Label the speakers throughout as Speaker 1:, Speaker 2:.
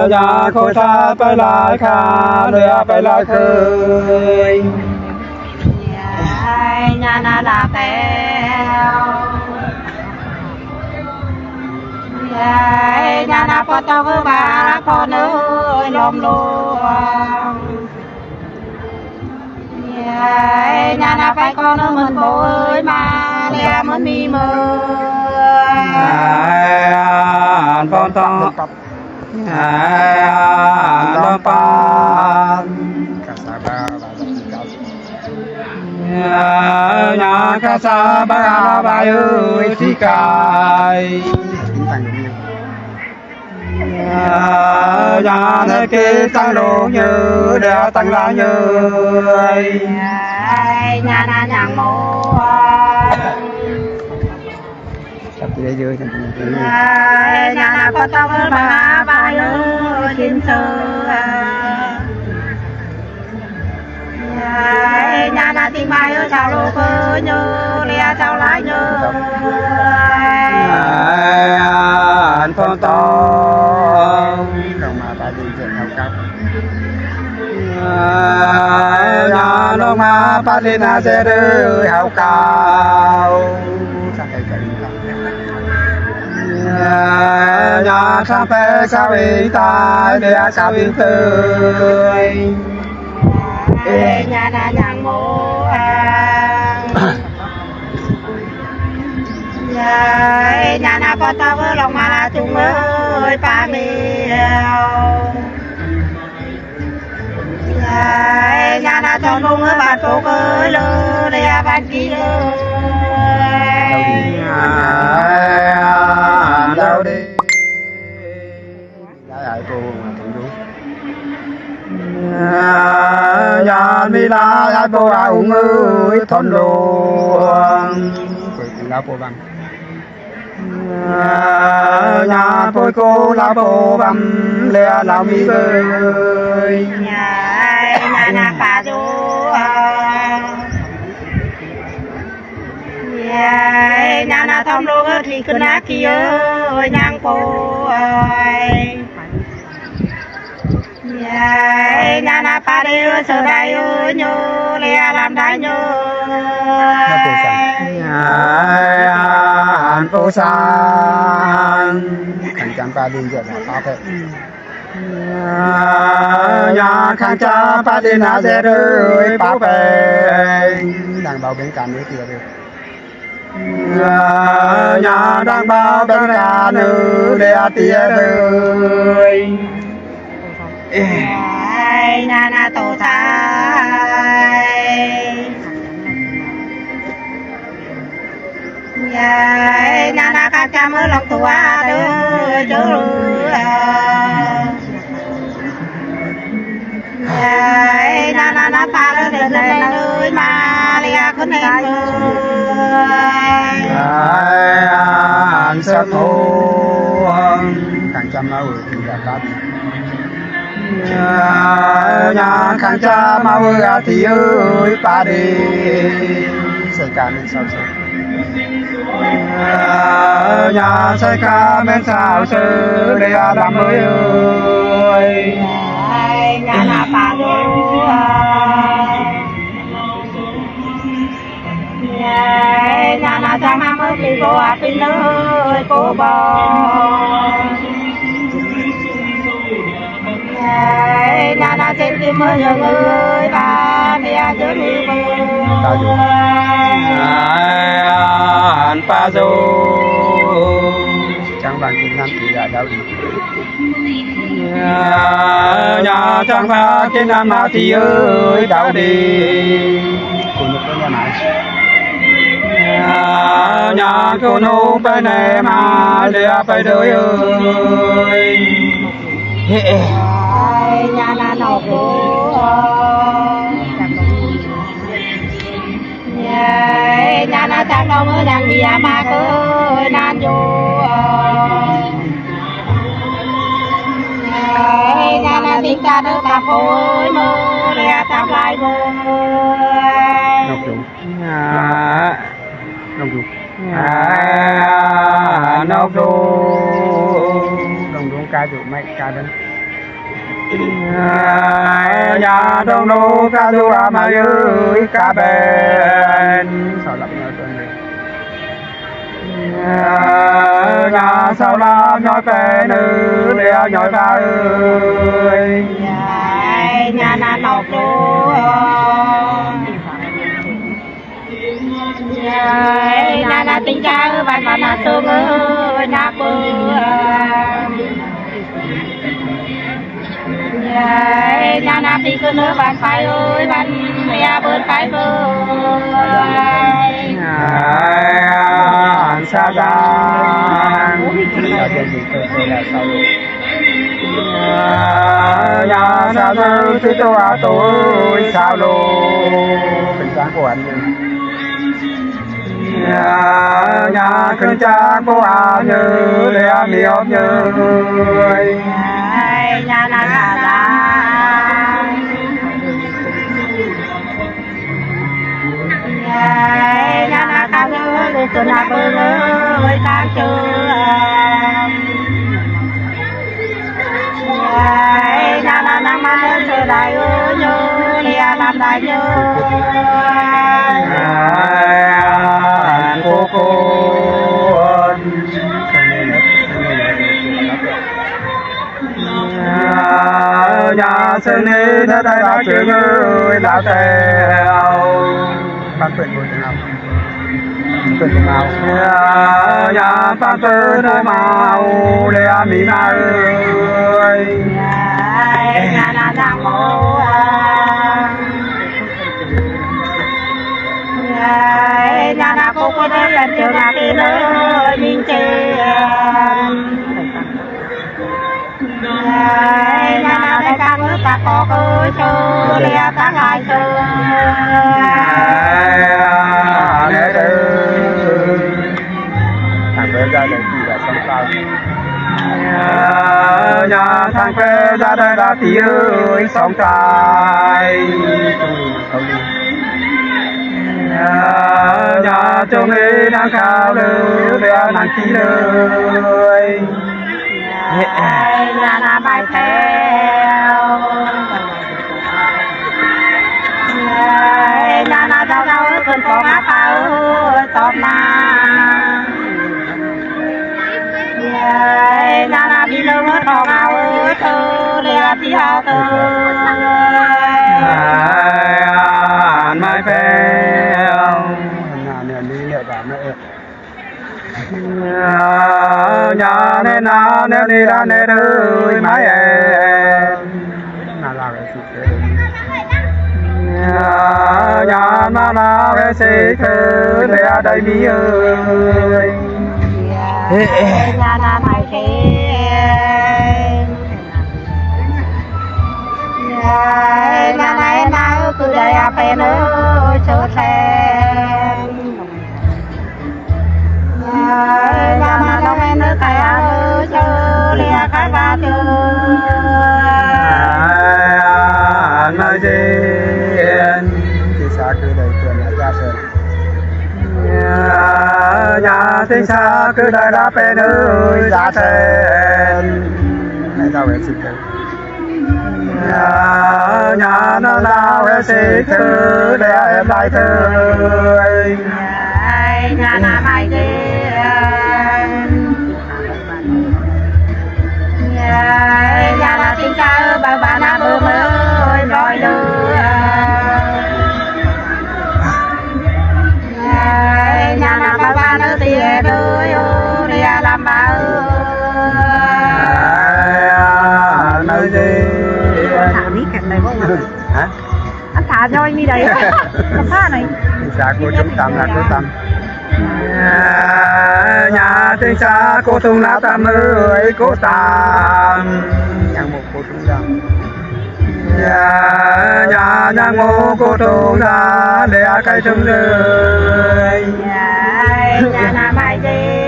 Speaker 1: nhà khôi tha phải lại khá lừa phải lại khơi
Speaker 2: nhà na là tèo nhà na có tao với bà con ơi lom luôn nhà na phải con ơi mình bố ơi mà lẹ mình mi mơ
Speaker 1: con to nó pan nhà ca sa ba ba ơi thì cài nhà nơi kia tăng lộ như để tăng lá như
Speaker 2: nhà na nhàng mô nhà na có tao với bà ơi xin sơ nhà na tìm mai ơi chào lô cơ nhớ lẹ chào lại nhớ
Speaker 1: anh con to
Speaker 3: còn mà ta đi trên hậu cấp
Speaker 1: nhà nó mà bắt lên là sẽ đưa hậu cao
Speaker 3: sao thầy chạy
Speaker 1: nhà sang phê sao ý tai để sao ý tươi
Speaker 2: nhà na nhàng mô nhà na có tao với lòng mà chúng ơi ba miêu nhà na cho nung ơi bà phố ơi lơ để bạn kia
Speaker 1: đâu đi
Speaker 3: lại cô mà thằng chú
Speaker 1: nhà mi la ai bố ông ơi thôn luôn
Speaker 3: lá cô bằng
Speaker 1: nhà tôi cô la bố băm lẹ lao mi ơi
Speaker 2: nhà na bà chú nhà na thông luôn thì cứ na kia ơi nhang cô ơi nhà na bà đi ơi sợ đây ơi nhớ lẹ làm đai nhớ
Speaker 1: anh cô sang
Speaker 3: thằng chăm ta đi giờ là ta thế
Speaker 1: nhà khang cha ba đi na sẽ rơi bảo vệ
Speaker 3: đang bao bên cạnh nữa kìa được
Speaker 1: nhà đang bao bên ra nữ để tia rơi
Speaker 2: nhà na tổ thái nhà na khang cha mới lòng tua đưa chú nhà na pa lên lên ơi mà lia con này
Speaker 1: anh sẽ thua
Speaker 3: thằng chăm nó thì là ta
Speaker 1: nhà khang cha mau ra thì ơi ba đi
Speaker 3: xây cả nên sao sao
Speaker 1: nhà xây ca bên sao sư để làm ơi ơi
Speaker 2: nhà na pa đô nhà na cha ma mới bị cô à pin ơi cô bò nhà na trên kim mới nhớ ơi ba mẹ chớ đi mơ
Speaker 1: anh pa dô
Speaker 3: chẳng bằng Việt Nam thì là đâu đi
Speaker 1: nhà chẳng ba cái nam nào thì ơi đâu đi
Speaker 3: của nhật bên nhà này
Speaker 1: nhà cô nô bên này mà để phải đợi ơi
Speaker 2: nhà na nọ cô nhà na chẳng đâu mới đang đi mà ơi nan vô nhà na tiếng ta đỡ ta phôi mơ để tạm lại mơ
Speaker 3: nọc dụng nọc dụng
Speaker 1: nóc đô
Speaker 3: đồng đúng ca dụng mày ca đến
Speaker 1: nhà đông đô ca du la mà ơi ca bên
Speaker 3: sao lập nhau tuần này
Speaker 1: nhà sao la nhói pe nữ đeo nhói ba ơi
Speaker 2: nhà na nọc đô nhà na tình cha bạn bạn na tương ơi na bơ nhà na đi cứ nữa bạn phải ơi bạn mẹ bớt phải ơi
Speaker 1: sao ra
Speaker 3: sao trên gì tôi là sao rồi
Speaker 1: nhà sao đâu thứ tôi sao đồ
Speaker 3: tình cảm của anh
Speaker 1: nhà khơi cha cô như để miêu như
Speaker 2: nhà na cả ra nhà na cả nữa để tôi na bơ ơi ta chưa nhà na na mà tôi đại ơi nhớ nhà làm đại nhớ
Speaker 1: cô nhà sơn đi nơi đây là chuyện ơi là theo
Speaker 3: bác quyền của nào quyền của nào
Speaker 1: nhà ta tới nơi màu để mi na ơi
Speaker 2: nhà na đang mô nhà na cô có đến lần chiều na đi nơi mình chơi nhà na đây các nước ta có cơ chơi lìa ta lại chơi
Speaker 1: để
Speaker 3: thằng bé ra đây thì là xong sao
Speaker 1: nhà thằng bé ra đây là tí ơi sống trai nhà chồng ấy đang khao lư để nàng chi lời
Speaker 2: nhà na bài theo nhà na đâu đâu cần có má phao tóm na nhà na đi đâu hết thòng áo thơ lẽ thì hao thơ
Speaker 1: mai phèo
Speaker 3: nhà đi liệu đảm nữa
Speaker 1: nhà nên nào nên đi ra nên ơi mai em
Speaker 3: là cái gì thế
Speaker 1: nhà mà nào cái gì thứ để ở đây mi ơi
Speaker 2: nhà na mày thế nhà này nào cứ đây à phải nữa chờ xem nhà na đâu em nữa cái ơi chờ lìa cái ba chờ
Speaker 1: nói gì
Speaker 3: thì xa cứ đây quyền là ra sơn
Speaker 1: nhà thì xa cứ đây là phải nơi ra sen
Speaker 3: này tao phải xịt đấy
Speaker 1: nhà nó nào em sẽ thơ để em lại thơ
Speaker 2: nhà na mày thế nhà na tình cha bà na bơ ơi nói đưa nhà na bà nó tiền ơi đi làm bà ơi
Speaker 1: nói gì
Speaker 2: thả đi cảnh này không
Speaker 3: hả
Speaker 2: anh thả cho anh đi đấy thả này
Speaker 3: thì xa cô chúng tâm là cô tâm
Speaker 1: nhà thì xa cô tung lá tam ơi cô tam
Speaker 3: nhang một cô chúng ra
Speaker 1: nhà nhang ngô cô tung ra để cái trứng rơi
Speaker 2: nhà na mày đi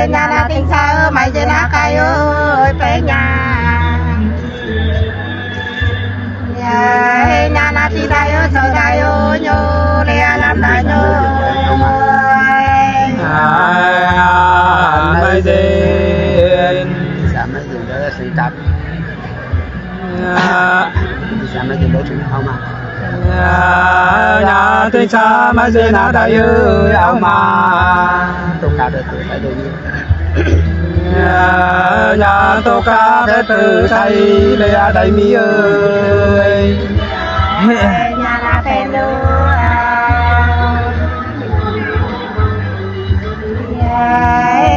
Speaker 2: nhà na tình xa mày đi na cái ơi phải nhà nhà na thì đây ơi sợ đây ơi nhớ để làm đại nhớ
Speaker 1: nói gì
Speaker 3: Bisa mấy cái đối chuyện không mà.
Speaker 1: Nhà tinh xa mà dê na đại ơi áo mà.
Speaker 3: Tôi cả đời tuổi phải đời như.
Speaker 1: Nhà tô ca phép từ thay lê đại mi ơi.
Speaker 2: nhà là phèn lưu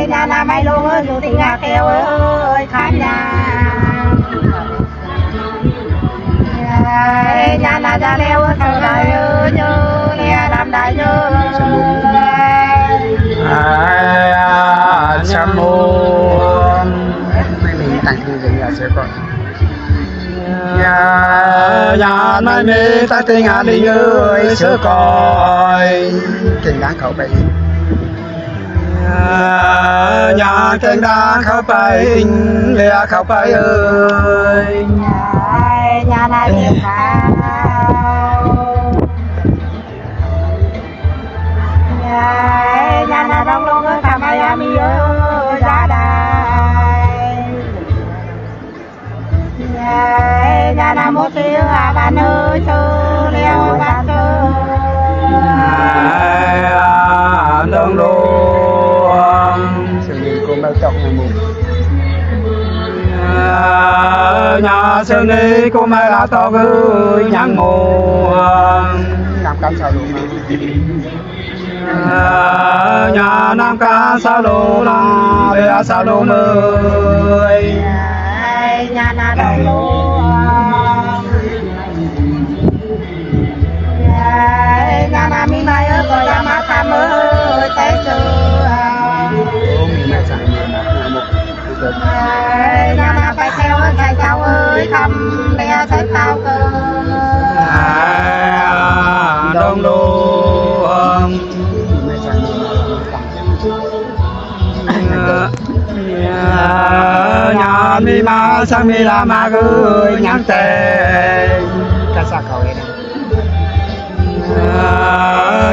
Speaker 2: nhà là mấy luôn ơi dù tình ngạc kêu ơi khán nhà nhà là ra leo ơi thằng đại ơi nhớ nghe làm đại nhớ
Speaker 1: Chăm mô
Speaker 3: Mình tăng thêm cái nhà sẽ còn.
Speaker 1: Nhà mai mê ta tình à đi ơi sơ coi.
Speaker 3: Kinh đáng khẩu bậy.
Speaker 1: Nhà kênh đá khảo bay lê khảo bay ơi.
Speaker 2: nhà này biết sao nhà là đông đông ơi thằng Miami ơi ra đây nhà là một chiếc bạn ơi chơi leo bạn chơi
Speaker 1: đông đông
Speaker 3: Sự nhìn cô bao trọng ngày mùng.
Speaker 1: nhà sơn đi cô mai là to gửi nhang mùa
Speaker 3: Nam cam sao luôn mà.
Speaker 1: nhà nam ca sao lô la để sao lô mơi
Speaker 2: nhà là đông lô nhà là mi mai ơi có nhà mà tham ơi tay chưa
Speaker 3: Ô mình mẹ chẳng nhiều mà nhà mục.
Speaker 2: nhà là phải theo ơi thầy cháu ơi thăm để thấy tao cơ
Speaker 1: đông đông
Speaker 3: Mẹ chẳng nhiều mà
Speaker 1: nhà mi ma sang mi la ma gửi nhang tè
Speaker 3: Cá xa khẩu ấy này.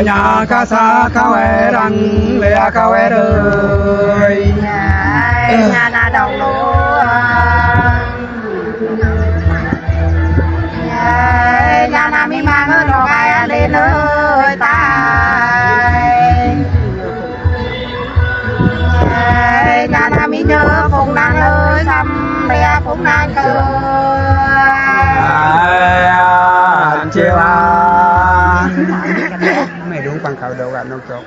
Speaker 1: nhà ca sa cao e răng lê cao e ơi
Speaker 2: nhà là đồng lúa nhà là mi mang ơi đồ gai lên ơi nhà là mi nhớ phùng đàn ơi xăm bè phùng đàn cơ
Speaker 1: chiều
Speaker 3: Mày đúng bằng khẩu đầu gà nông trộn.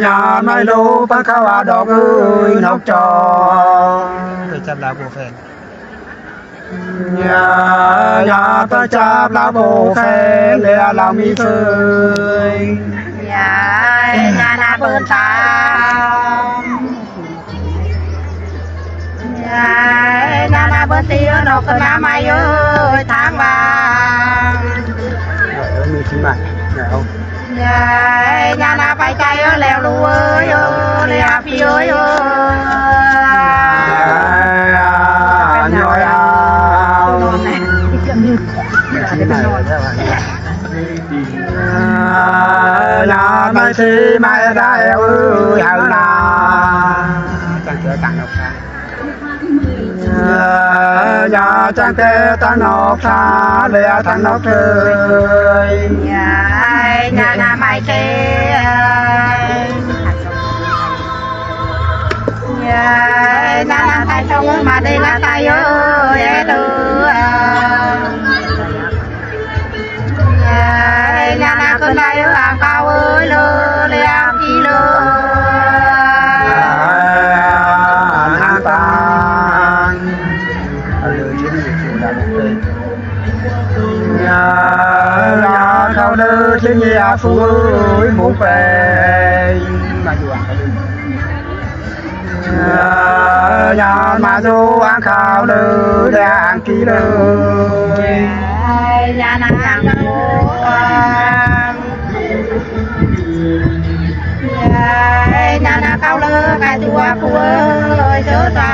Speaker 1: nhà mai lô ba cao đỏ ơi nóc trò
Speaker 3: Phải chăm lá bồ phèn.
Speaker 1: nhà ta chạp lá bồ khen để làm mi phơi
Speaker 2: nhà là bơn tam nhà là bơn tía nó cứ nam ai ơi tháng vàng
Speaker 3: Rồi ơi mình xin mày. Nghe không?
Speaker 2: nhà là phải chạy ơi leo lú ơi leo phi ơi
Speaker 1: nhoi
Speaker 3: Mình xin mày rồi các bạn.
Speaker 1: nhà mai thì mai ra ơi hào na
Speaker 3: Chẳng cửa tặng ngọc xa.
Speaker 1: nhà trang kê tăng nọc xa lê tăng nọc trời
Speaker 2: nhà là mai kê nhà là tay trong mà đây là tay ơi nhà là cơn tay ơi hàng cao ơi lơ lê hàng chi lơ
Speaker 1: hàng tàng
Speaker 3: Lừa chứ đi chủ đã được đây.
Speaker 1: nhà khao lơ thiên nhà phu ơi mũ về
Speaker 3: Mà dù ăn phải đi.
Speaker 1: nhà mà dù ăn khao lơ để ăn kỹ lơ
Speaker 2: nhà là hàng nhà là cao lơ cái chùa phu ơi chớ ta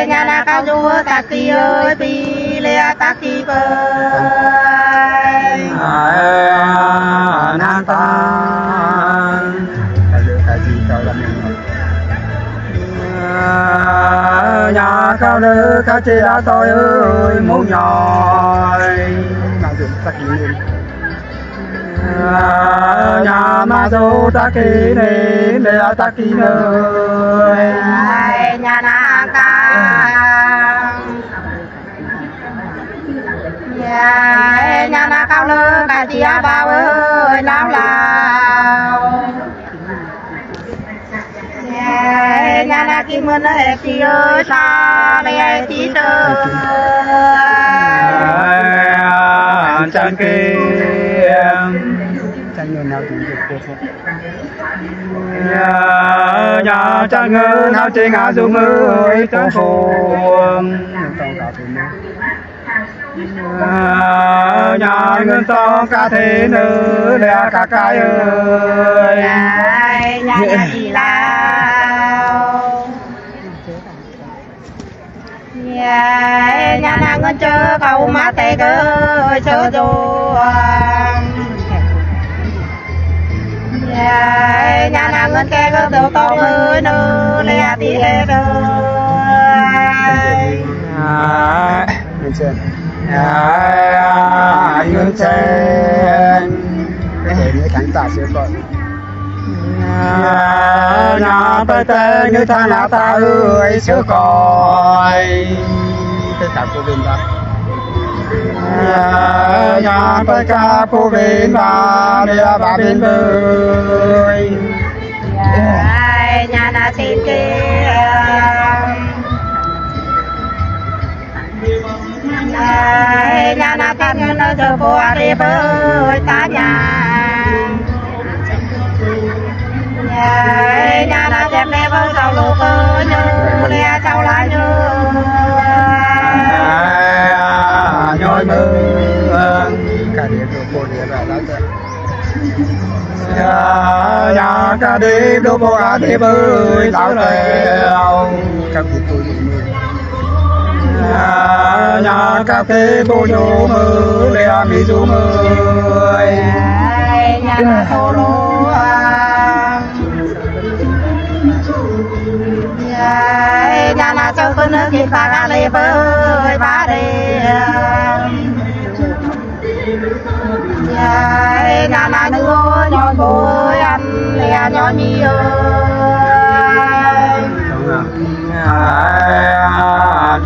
Speaker 2: nhà là cao chùa ta kỳ ơi pi lê ta kỳ bơi
Speaker 1: nàng ta
Speaker 3: Phải lừa
Speaker 1: cao lơ cá chê đã tôi ơi mũ nhòi
Speaker 3: nào dựng tắc ý lên
Speaker 1: nhà ma dô ta kê nê để ta kê nơi
Speaker 2: nhà na ca nhà na cao lơ cả chị bao ơi lao lao nhà na kim ngân ơi chị ơi xa đây chị ơi
Speaker 1: chân kê
Speaker 3: chân người nào cũng được cô thôi
Speaker 1: nhà chân ngân hao chê ngã dung ơi trong phùng
Speaker 3: trong cả thế nữa
Speaker 1: nhà ngân to ca thế nữ để cả cái ơi
Speaker 2: nhà nhà chị lao nhà na ngân chơ cầu má tê cơ chơ rồi nhà na ngân kê cơ đầu to ơi nữ lẹ tí hê cơ
Speaker 3: lên trên
Speaker 1: ngân trên
Speaker 3: để những khán giả sẽ gọi
Speaker 1: nhà tê tê như thằng nào ta ơi sữa coi
Speaker 3: tất cả cô bên đó
Speaker 1: nhà tê ca cô bên bà để bà bên bơi
Speaker 2: nhà na xin kê nhà na tan nó giờ vô đi bơi ta nhà na đẹp đẹp với sau lũ cơ như lẽ sau lá như
Speaker 1: nhoi mưa
Speaker 3: cả đĩa của cô đĩa là đó thôi
Speaker 1: nhà ca đi đô bố ca đi bơi lão lèo
Speaker 3: các vị tôi bị mưa
Speaker 1: nhà ca kê bố nhô mưa lea mi du mưa
Speaker 2: nhà na thô lô nhà na châu phân nước kịp ta ra lê bơi ba đê nhà na nước nhoi bôi ăn lẹ nhoi mi ơi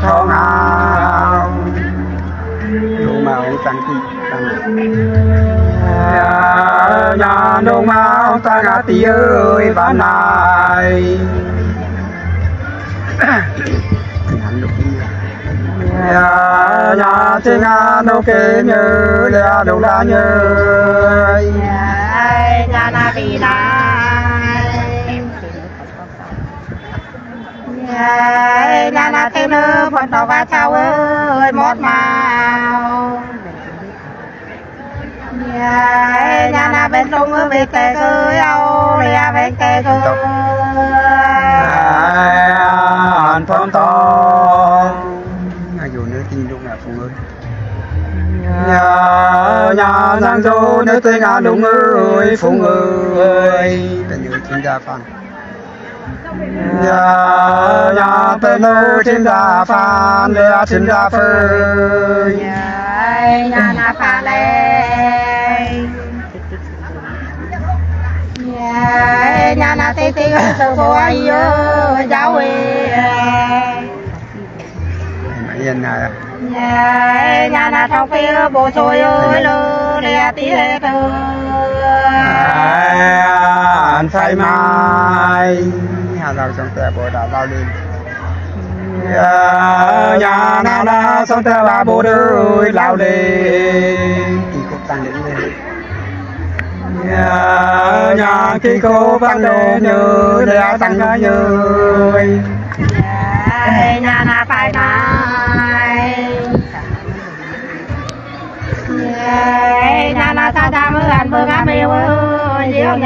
Speaker 1: không nào
Speaker 3: đủ màu anh tăng thị tăng
Speaker 1: nhà đông mau ta ngã tí ơi bán này
Speaker 3: ngắn được
Speaker 1: nhà trên ngã nô kê nhớ lẽ đâu là nhớ
Speaker 2: nhà na bị đai nhà na thêm nữa phần đầu ba cháu ơi mót màu nhà na bên sông ơi về tê ơi âu lìa bên tê ơi
Speaker 1: thơm to
Speaker 3: dù nữa tin lúc nào phụ ơi
Speaker 1: nhà nàng dâu nếu tên ngã đúng ơi phùng ơi
Speaker 3: ta nhớ chính ra phan
Speaker 1: nhà tên nô trên đà phan lê trên đà phơi
Speaker 2: nhà na pha lê nhà na tê tê từ bộ ai ơi cháu ơi
Speaker 3: mãi yên này
Speaker 2: nhà na trong phía bộ xôi ơi lơ lẹ tí lê tư
Speaker 1: anh say mai
Speaker 3: hà rào trong tè bộ đã lao lên
Speaker 1: nhà na na xong theo ba bố đôi lao lên
Speaker 3: thì cũng tăng đến lên
Speaker 1: nhà khi cô vang đồ nhớ để tăng nó nhớ
Speaker 2: nhà na phải mai nhà na ta ta mới ăn bữa ăn mèo ơi nhiều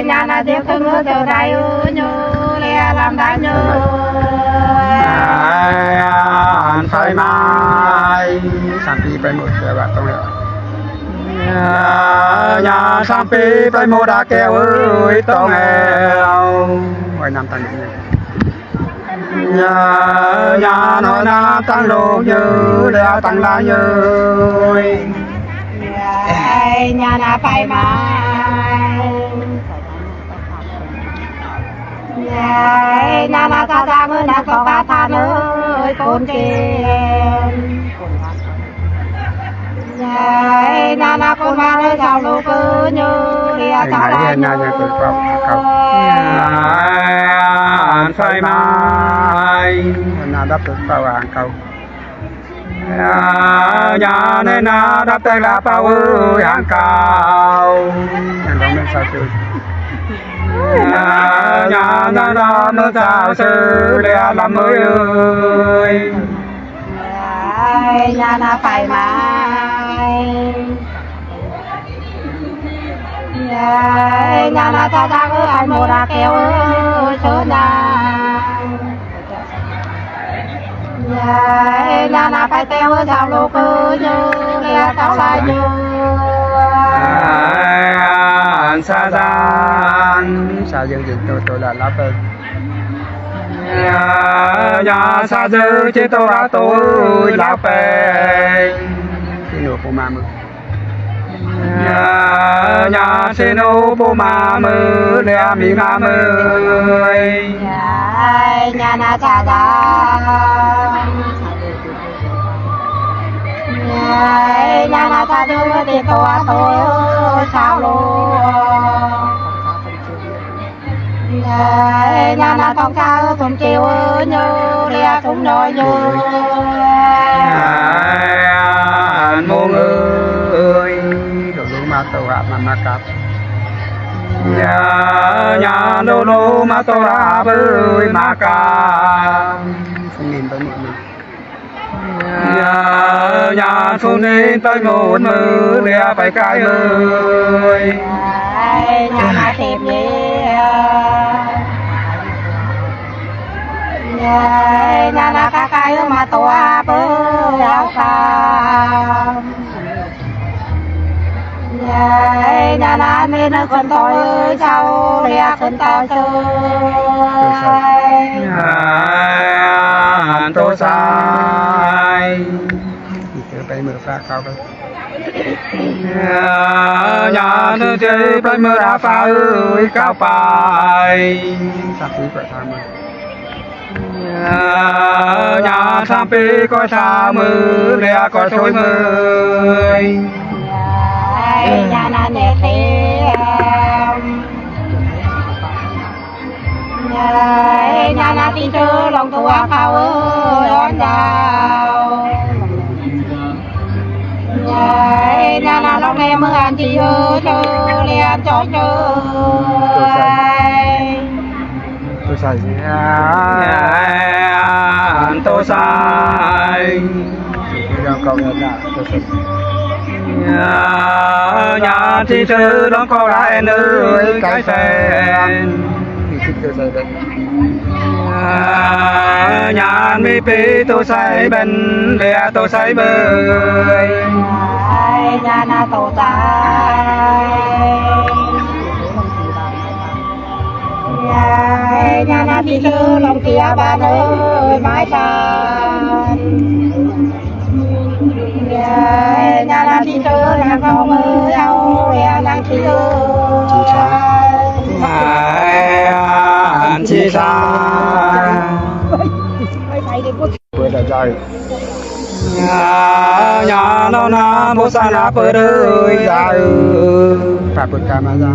Speaker 2: nhà na tiếp tục nữa từ đây ơi nhớ lẹ làm đã nhớ
Speaker 1: anh phải mai
Speaker 3: sản đi phải một cái bạn không được
Speaker 1: nhà sang pi phải mua đá keo ơi to nghèo
Speaker 3: hỏi năm tăng như
Speaker 1: nhà nói na tăng đồ như lẽ tăng la như
Speaker 2: nhà na phải mà nhà na ta ra mới na có ba tha nơi côn trên nhà na con ma nơi sao lô cứ như lìa sao la như
Speaker 1: phải mai
Speaker 3: na đắp được bao hàng cầu
Speaker 1: nhà nên na đắp tay là bao hàng cao
Speaker 3: hàng đó nên sao chơi
Speaker 1: nhà na nó sao sư lẽ làm mới ơi
Speaker 2: nhà na phải mai nhà na ta ra cứ ai mua ra kêu ơi sớ nhà na phải teo ơi sao lô cứ như lẽ tao lại như
Speaker 1: xa
Speaker 3: sao dương tôi là lắp ơn
Speaker 1: nhà xa dư chế tôi đã tôi là phê
Speaker 3: cái nụ của ma mực
Speaker 1: nhà xin ô bố mà mơ lẽ mi nga mơ
Speaker 2: nhà na cha ra nhà na cha dư thì tôi sao luôn nhà na con cha cùng chiều như lẽ cũng nói như
Speaker 1: mô ơi
Speaker 3: đồ lúa ma tàu hạ mà cặp
Speaker 1: nhà lô lô mà tôi hạ bơi mà ca
Speaker 3: không nhìn tới một mình
Speaker 1: nhà không nên tới một mơ lẽ phải cái ơi
Speaker 2: nhà na tìm gì nhà na cái mà tôi bơi áo phàm nhà na nên nó con tôi sao lẽ con tôi
Speaker 1: tôi sai
Speaker 3: từ tay mưa pha cao đâu
Speaker 1: nhà thư chơi bay mưa đã pha ơi cao phải
Speaker 3: sắp tới quậy tham mà
Speaker 1: nhà tham pi coi xa mưa lẽ coi trôi mưa
Speaker 2: nhà na nhẹ thêm nhà na tin chưa lòng tua cao ơi đón đào nhà na lòng em mưa ăn chị ơi chơi liền cho chơi
Speaker 3: tôi sai gì
Speaker 1: tôi sai
Speaker 3: tôi đang cầu nhận lại tôi sai
Speaker 1: nhà thi sư đón con lại nơi cái sen
Speaker 3: thì thích tôi sai đấy
Speaker 1: nhà mi pi tôi say bên lẽ tôi say bơi
Speaker 2: nhà na tổ tay nhà na thi sư lòng kia ba nơi mái tràn nhà na thi sư là con mơ đâu lẽ đang thi sư
Speaker 1: chi xa
Speaker 3: vừa đã dài
Speaker 1: nhà nó na bố sa na bơ đời dài
Speaker 3: phải bật camera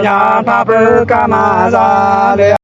Speaker 1: nhà pa bơ camera